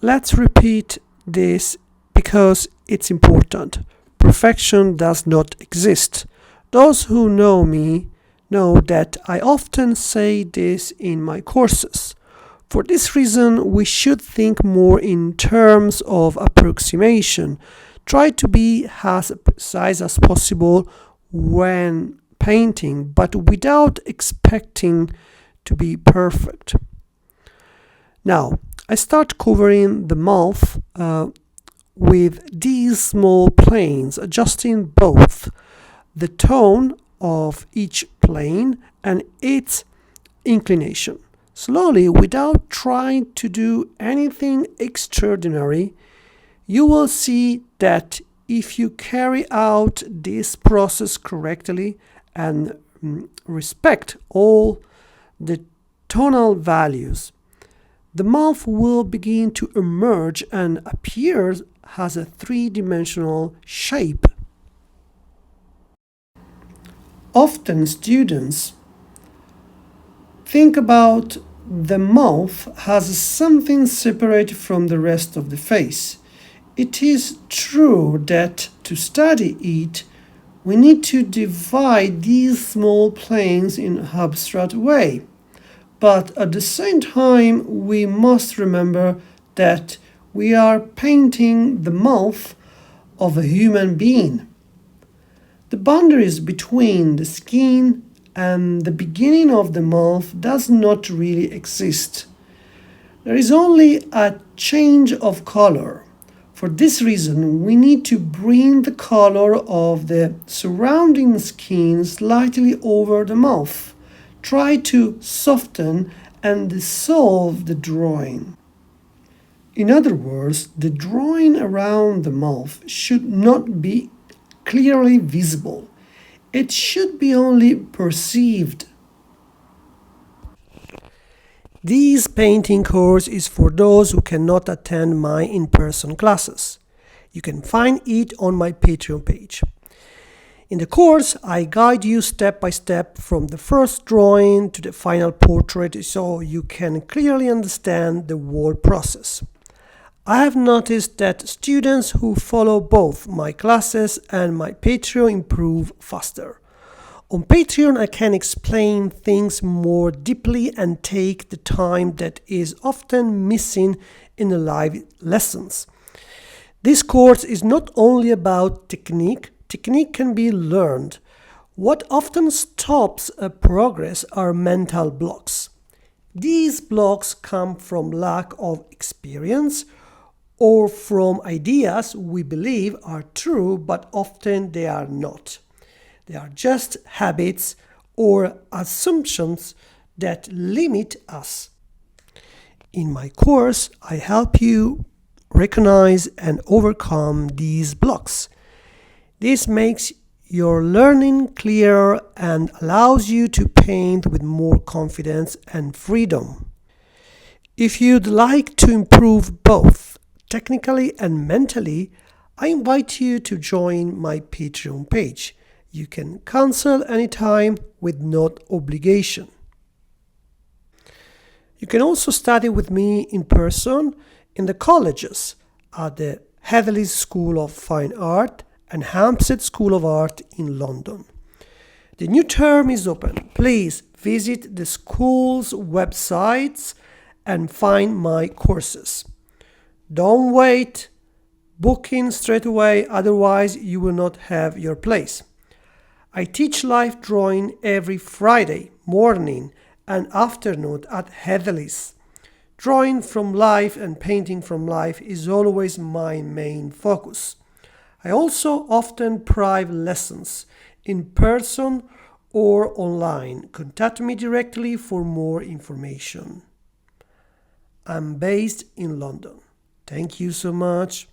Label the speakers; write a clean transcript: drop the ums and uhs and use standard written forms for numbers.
Speaker 1: Let's repeat this because it's important. Perfection does not exist. Those who know me know that I often say this in my courses. For this reason, we should think more in terms of approximation. Try to be as precise as possible when painting, but without expecting to be perfect. Now, I start covering the mouth with these small planes, adjusting both the tone of each plane and its inclination. Slowly, without trying to do anything extraordinary, you will see that if you carry out this process correctly and respect all the tonal values, the mouth will begin to emerge and appear as a three-dimensional shape. Often students think about the mouth as something separate from the rest of the face. It is true that to study it, we need to divide these small planes in an abstract way. But at the same time, we must remember that we are painting the mouth of a human being. The boundaries between the skin and the beginning of the mouth does not really exist. There is only a change of color. For this reason, we need to bring the color of the surrounding skin slightly over the mouth. Try to soften and dissolve the drawing. In other words, the drawing around the mouth should not be clearly visible. It should be only perceived. This painting course is for those who cannot attend my in-person classes. You can find it on my Patreon page. In the course, I guide you step by step from the first drawing to the final portrait so you can clearly understand the whole process. I have noticed that students who follow both my classes and my Patreon improve faster. On Patreon, I can explain things more deeply and take the time that is often missing in the live lessons. This course is not only about technique. Technique can be learned. What often stops progress are mental blocks. These blocks come from lack of experience or from ideas we believe are true, but often they are not. They are just habits or assumptions that limit us. In my course, I help you recognize and overcome these blocks. This makes your learning clearer and allows you to paint with more confidence and freedom. If you'd like to improve both technically and mentally, I invite you to join my Patreon page. You can cancel anytime with no obligation. You can also study with me in person in the colleges at the Heatherley School of Fine Art and Hampstead School of Art in London. The new term is open. Please visit the school's websites and find my courses. Don't wait, book in straight away, otherwise you will not have your place. I teach life drawing every Friday morning and afternoon at Heatherley's. Drawing from life and painting from life is always my main focus. I also often private lessons in person or online. Contact me directly for more information. I'm based in London. Thank you so much.